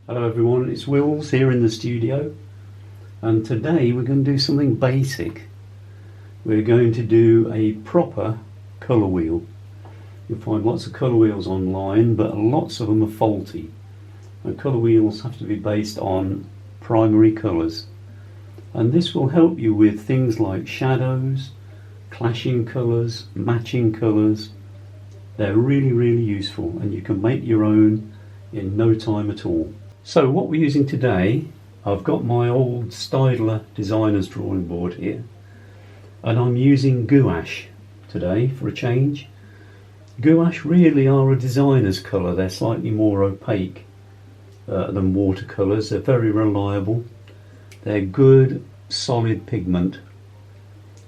Hello everyone, it's Wills here in the studio, and today we're going to do something basic. We're going to do a proper colour wheel. You'll find lots of colour wheels online, but lots of them are faulty. And colour wheels have to be based on primary colours, and this will help you with things like shadows, clashing colours, matching colours. They're really useful, and you can make your own in no time at all. So what we're using today, I've got my old Stydler designer's drawing board here, and I'm using gouache today for a change. Gouache really are a designer's colour. They're slightly more opaque than watercolours. They're very reliable. They're good solid pigment,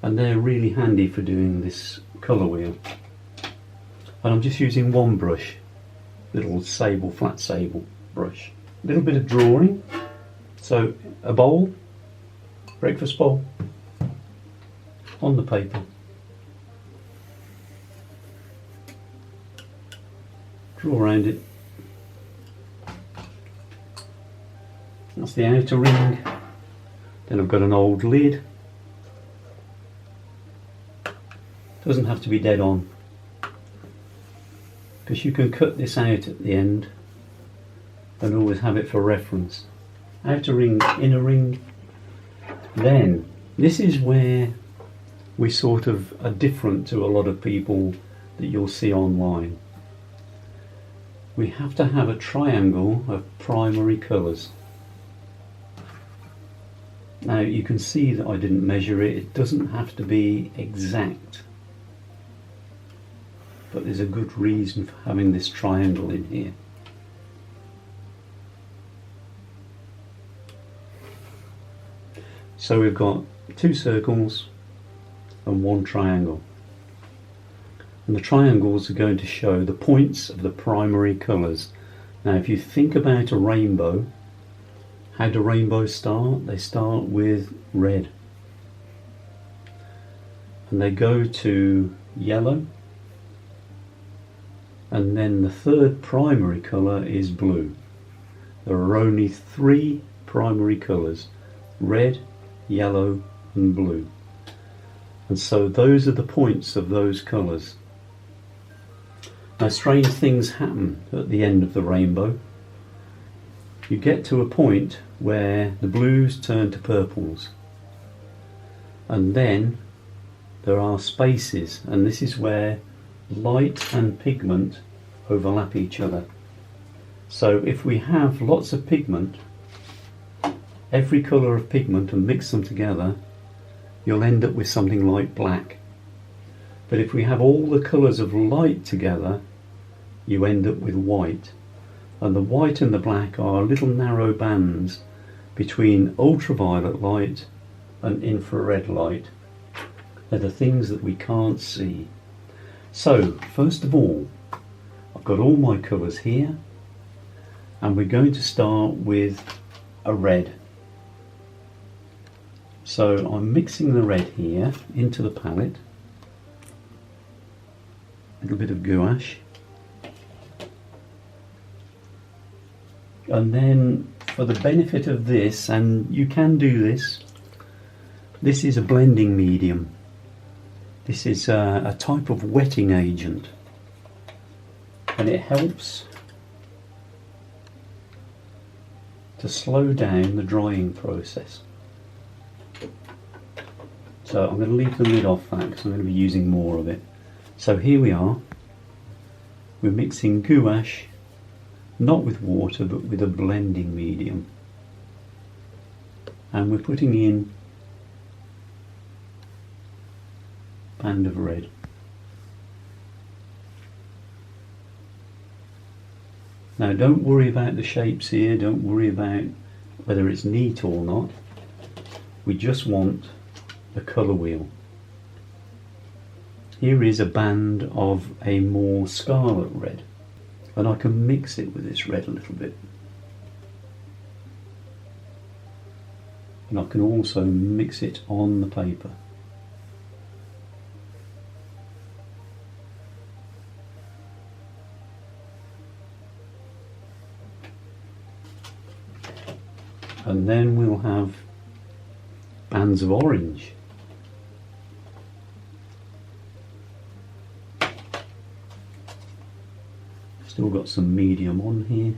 and they're really handy for doing this colour wheel. And I'm just using one brush, little sable, flat sable brush. A little bit of drawing. So a bowl, breakfast bowl, on the paper. Draw around it. That's the outer ring. Then I've got an old lid. Doesn't have to be dead on, because you can cut this out at the end and always have it for reference. Outer ring, inner ring. Then this is where we sort of are different to a lot of people that you'll see online. We have to have a triangle of primary colours. Now you can see that I didn't measure it. It doesn't have to be exact, but there's a good reason for having this triangle in here. So we've got two circles and one triangle, and the triangles are going to show the points of the primary colours. Now if you think about a rainbow, how do rainbows start? They start with red, and they go to yellow, and then the third primary colour is blue. There are only three primary colours: red, yellow and blue. And so those are the points of those colours. Now strange things happen at the end of the rainbow. You get to a point where the blues turn to purples, and then there are spaces, and this is where light and pigment overlap each other. So if we have lots of pigment, every colour of pigment, and mix them together, you'll end up with something like black. But if we have all the colours of light together, you end up with white. And the white and the black are little narrow bands between ultraviolet light and infrared light. They're the things that we can't see. So first of all, I've got all my colours here, and we're going to start with a red. So I'm mixing the red here into the palette, a little bit of gouache, and then for the benefit of this, and you can do this, this is a blending medium. This is a type of wetting agent, and it helps to slow down the drying process. So I'm going to leave the lid off that because I'm going to be using more of it. So here we are. We're mixing gouache, not with water but with a blending medium. And we're putting in a band of red. Now don't worry about the shapes here, don't worry about whether it's neat or not. We just want the colour wheel. Here is a band of a more scarlet red, and I can mix it with this red a little bit. And I can also mix it on the paper. and then we'll have bands of orange. Still got some medium on here.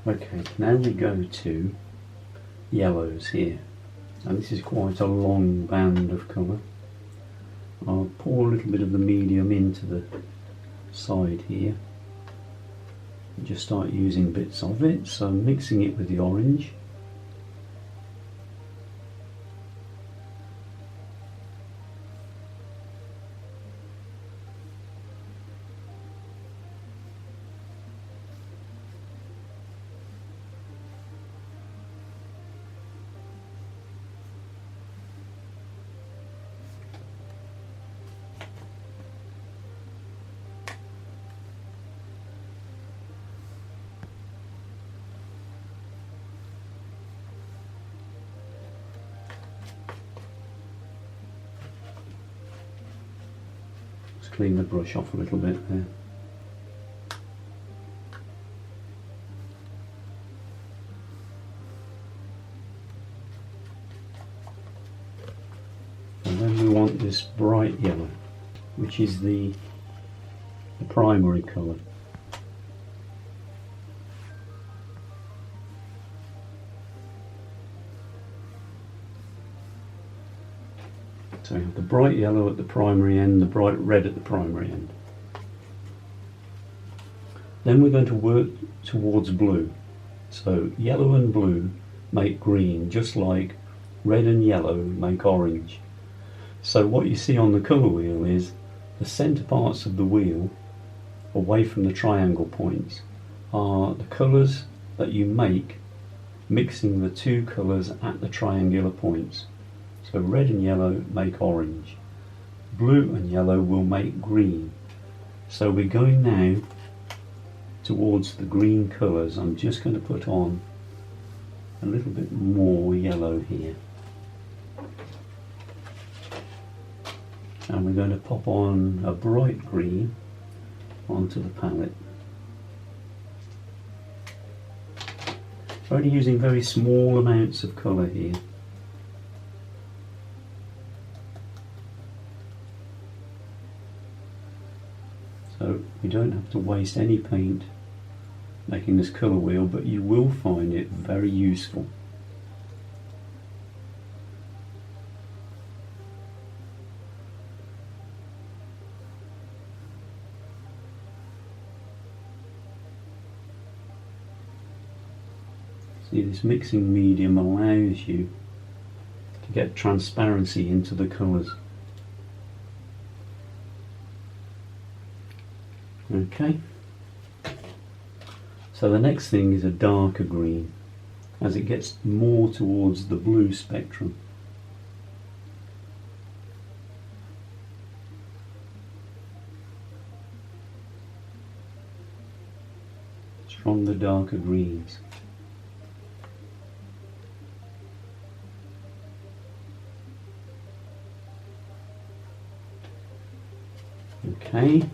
Okay, now we go to yellows here, and this is quite a long band of colour. I'll pour a little bit of the medium into the side here and just start using bits of it, so I'm mixing it with the orange. Clean the brush off a little bit there. And then we want this bright yellow, which is the primary colour. So we have the bright yellow at the primary end, the bright red at the primary end. Then we're going to work towards blue. So yellow and blue make green, just like red and yellow make orange. So what you see on the colour wheel is the centre parts of the wheel, away from the triangle points, are the colours that you make mixing the two colours at the triangular points. So red and yellow make orange. Blue and yellow will make green. So we're going now towards the green colours. I'm just going to put on a little bit more yellow here. And we're going to pop on a bright green onto the palette. Only using very small amounts of colour here. So you don't have to waste any paint making this colour wheel, but you will find it very useful. See, this mixing medium allows you to get transparency into the colours. Okay, so the next thing is a darker green as it gets more towards the blue spectrum. Stronger, darker greens. Okay.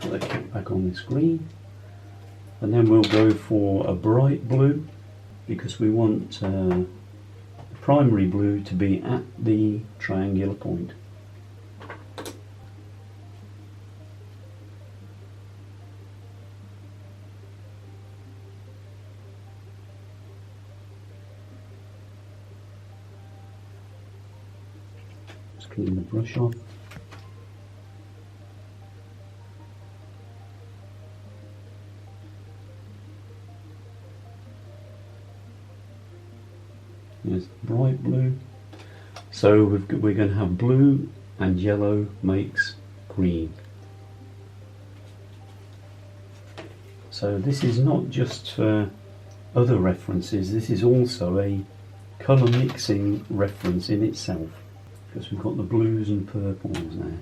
Put that cap back on this green, and then we'll go for a bright blue because we want the primary blue to be at the triangular point. Just clean the brush off. There's bright blue. So we're going to have blue and yellow makes green. So this is not just for other references, this is also a colour mixing reference in itself, because we've got the blues and purples now.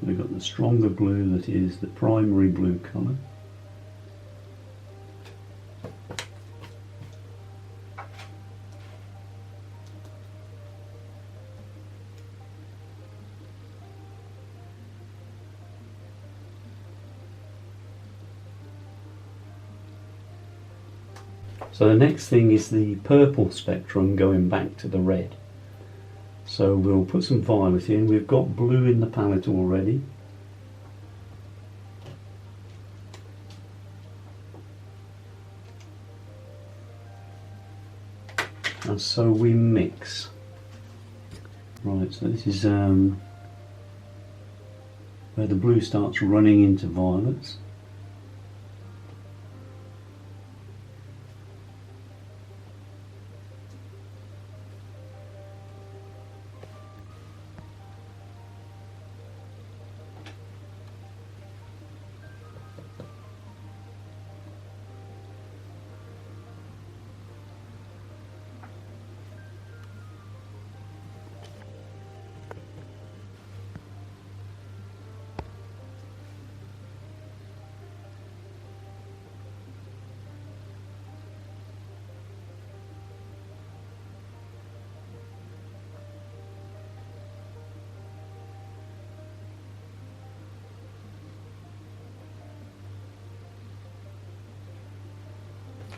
We've got the stronger blue that is the primary blue colour. So the next thing is the purple spectrum going back to the red. So we'll put some violet in. We've got blue in the palette already. And so we mix. Right, so this is where the blue starts running into violets.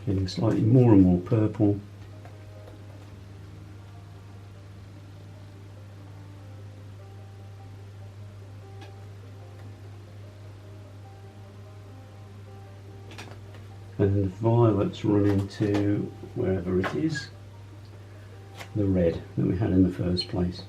Getting slightly more and more purple. And the violets run into wherever it is, the red that we had in the first place.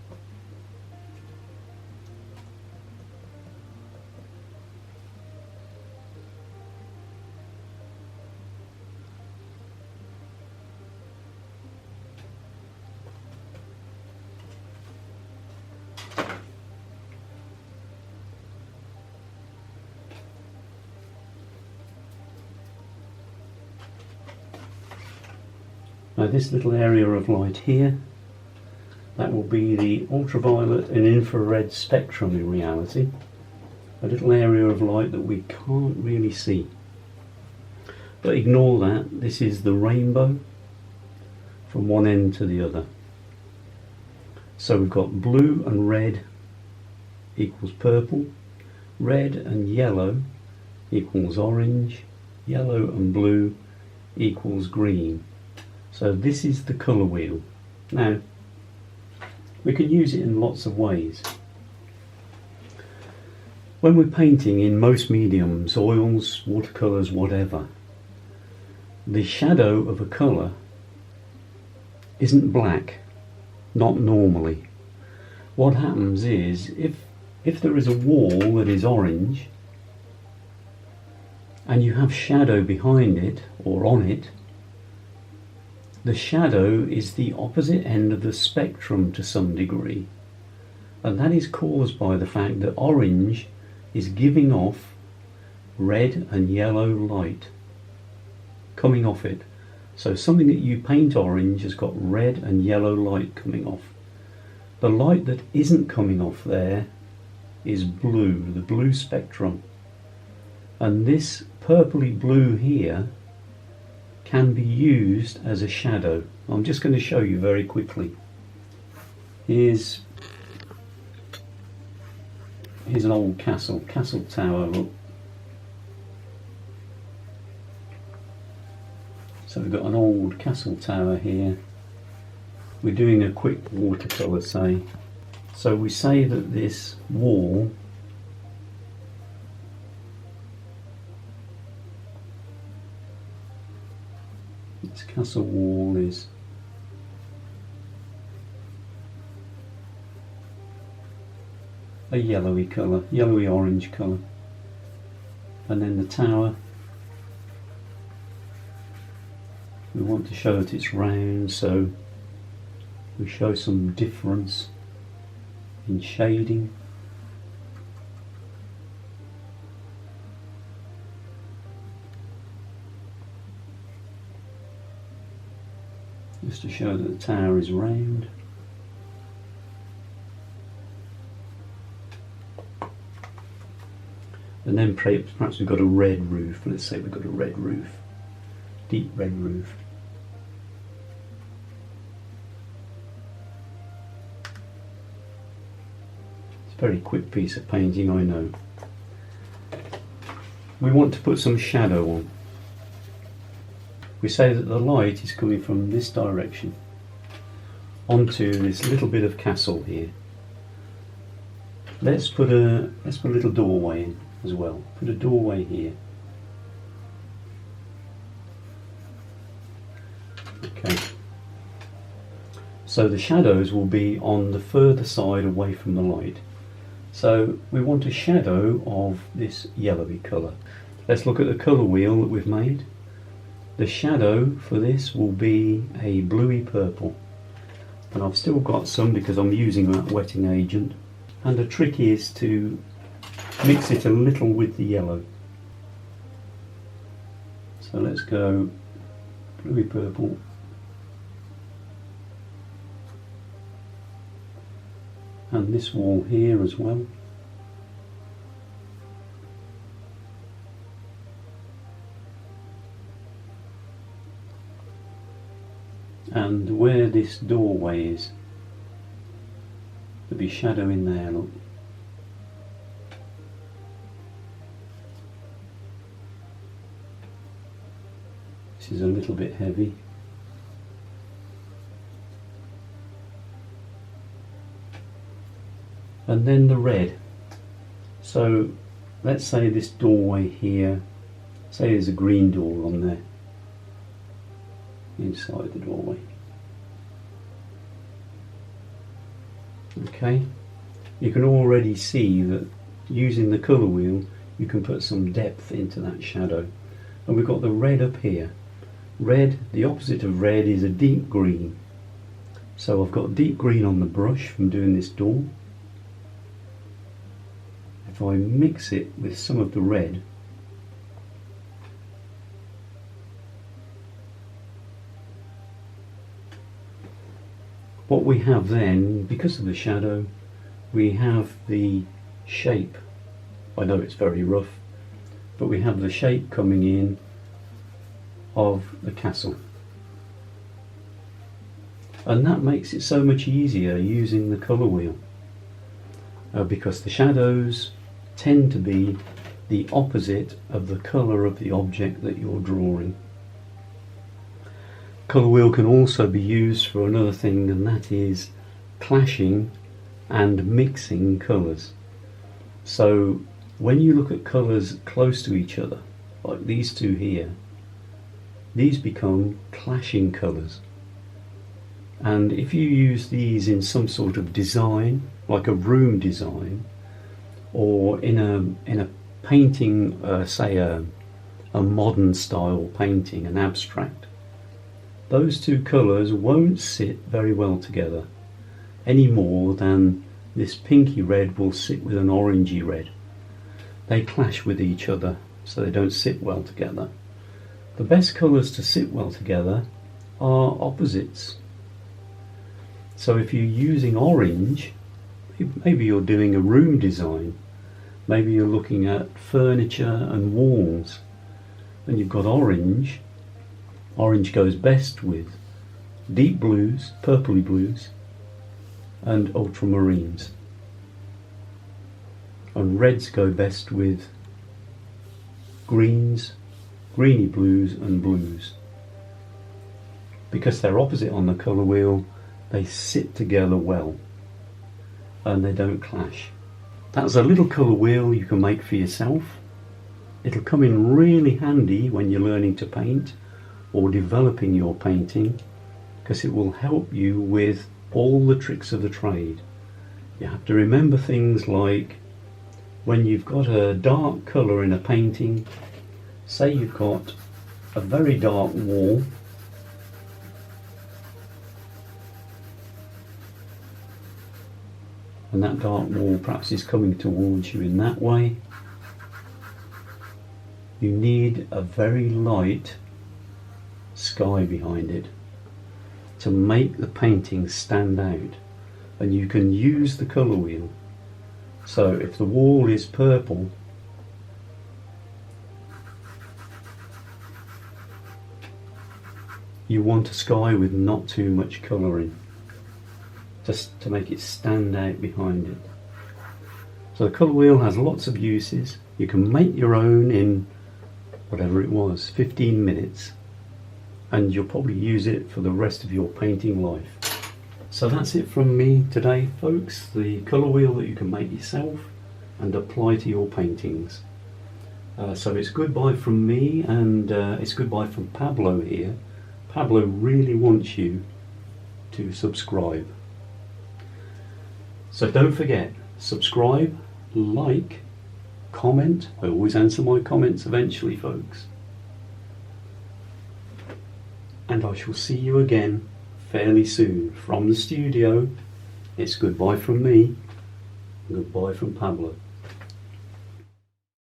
Now this little area of light here, that will be the ultraviolet and infrared spectrum in reality. A little area of light that we can't really see. But ignore that, this is the rainbow from one end to the other. So we've got blue and red equals purple, red and yellow equals orange, yellow and blue equals green. So this is the colour wheel. Now, we can use it in lots of ways. When we're painting in most mediums, oils, watercolours, whatever, the shadow of a colour isn't black, not normally. What happens is, if there is a wall that is orange, and you have shadow behind it, or on it, the shadow is the opposite end of the spectrum to some degree, and that is caused by the fact that orange is giving off red and yellow light coming off it. So something that you paint orange has got red and yellow light coming off. The light that isn't coming off there is blue, the blue spectrum, and this purpley blue here can be used as a shadow. I'm just going to show you very quickly. Here's an old castle tower, look. So we've got an old castle tower here. We're doing a quick watercolour, say. So we say that this wall castle wall is a yellowy colour, yellowy orange colour. And then the tower, we want to show that it's round, so we show some difference in shading. Just to show that the tower is round. And then perhaps we've got a red roof. Let's say we've got a red roof, deep red roof. It's a very quick piece of painting, I know. We want to put some shadow on. We say that the light is coming from this direction onto this little bit of castle here. Let's put a little doorway in as well. Put a doorway here. Okay. So the shadows will be on the further side away from the light. So we want a shadow of this yellowy colour. Let's look at the colour wheel that we've made. The shadow for this will be a bluey purple. And I've still got some because I'm using that wetting agent. And the trick is to mix it a little with the yellow. So let's go bluey purple. And this wall here as well. And where this doorway is, there'll be shadow in there, look. This is a little bit heavy. And then the red. So let's say this doorway here, say there's a green door on there, inside the doorway. Okay, you can already see that using the colour wheel you can put some depth into that shadow. And we've got the red up here. Red, the opposite of red is a deep green. So I've got deep green on the brush from doing this door. If I mix it with some of the red, what we have then, because of the shadow, we have the shape. I know it's very rough, but we have the shape coming in of the castle. And that makes it so much easier using the colour wheel, because the shadows tend to be the opposite of the colour of the object that you're drawing. Colour wheel can also be used for another thing, and that is clashing and mixing colours. So when you look at colours close to each other, like these two here, these become clashing colours. And if you use these in some sort of design, like a room design, or in a painting, say a modern style painting, an abstract, those two colours won't sit very well together any more than this pinky red will sit with an orangey red. They clash with each other, so they don't sit well together. The best colours to sit well together are opposites. So if you're using orange, maybe you're doing a room design, maybe you're looking at furniture and walls, and you've got orange. Orange goes best with deep blues, purpley blues, and ultramarines. And reds go best with greens, greeny blues and blues. Because they're opposite on the colour wheel, they sit together well and they don't clash. That's a little colour wheel you can make for yourself. It'll come in really handy when you're learning to paint or developing your painting, because it will help you with all the tricks of the trade. You have to remember things like when you've got a dark colour in a painting, say you've got a very dark wall, and that dark wall perhaps is coming towards you in that way, you need a very light sky behind it to make the painting stand out. And you can use the colour wheel. So if the wall is purple, you want a sky with not too much colour in, just to make it stand out behind it. So the colour wheel has lots of uses. You can make your own in whatever it was, 15 minutes, and you'll probably use it for the rest of your painting life. So that's it from me today, folks, the colour wheel that you can make yourself and apply to your paintings. So it's goodbye from me, and it's goodbye from Pablo here. Pablo really wants you to subscribe. So don't forget, subscribe, like, comment. I always answer my comments eventually, folks. And I shall see you again fairly soon from the studio. It's goodbye from me, goodbye from Pablo.